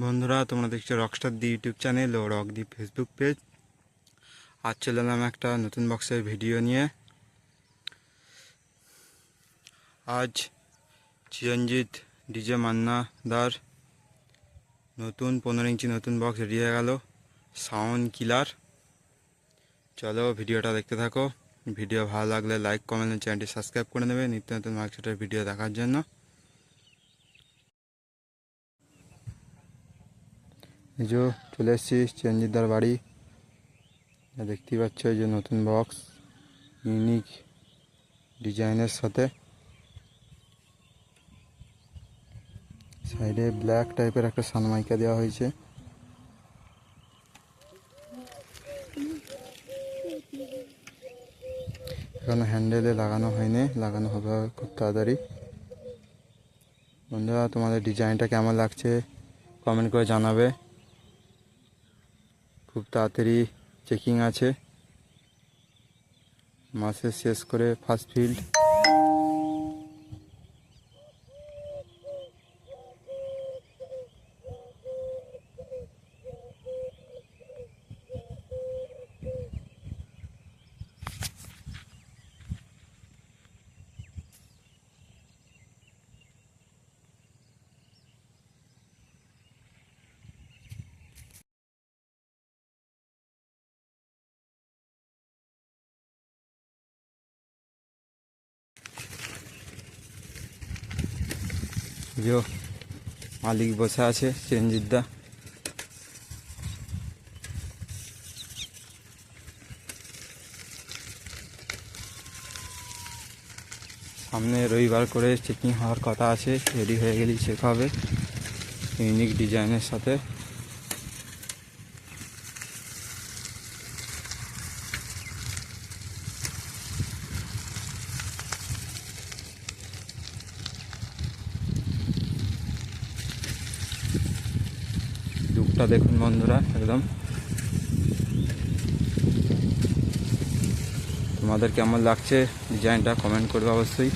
বন্ধুরা, তোমরা দেখছো রকস্টার দি ইউটিউব চ্যানেল ও রক দি ফেসবুক পেজ। আজ চলে এলাম একটা নতুন বক্সের ভিডিও নিয়ে। আজ চিরঞ্জিত ডিজে মান্নাদার নতুন 15 ইঞ্চি নতুন বক্স রেডি হয়ে গেল, সাউন্ড কিলার। চলো ভিডিওটা দেখতে থাকো। ভিডিও ভালো লাগলে লাইক, কমেন্ট, চ্যানেলটি সাবস্ক্রাইব করে নেবে নিত্য নতুন মার্কেটের ভিডিও দেখার জন্য। এই যে চলে এসেছি চিরঞ্জিতদার বাড়ি। দেখতেই পাচ্ছ এই যে নতুন বক্স, ইউনিক ডিজাইনের সাথে। সাইডে ব্ল্যাক টাইপের একটা সানমাইকা দেওয়া হয়েছে। এখনো হ্যান্ডেলে লাগানো হয়নি, লাগানো হবে খুব তাড়াতাড়ি। বন্ধুরা, তোমাদের ডিজাইনটা কেমন লাগছে কমেন্ট করে জানাবে। খুব তাড়াতাড়ি চেকিং আছে, মাসে শেষ করে ফার্স্ট ফিল্ড। যে মালিক বসে আছে চিরঞ্জিতদা। সামনে রবিবার করে চেকিং হওয়ার কথা আছে, রেডি হয়ে গেলেই চেক হবে ইউনিক ডিজাইনের সাথে। লুকটা দেখুন বন্ধুরা, একদম। তোমাদের কেমন লাগছে ডিজাইনটা কমেন্ট করবে অবশ্যই।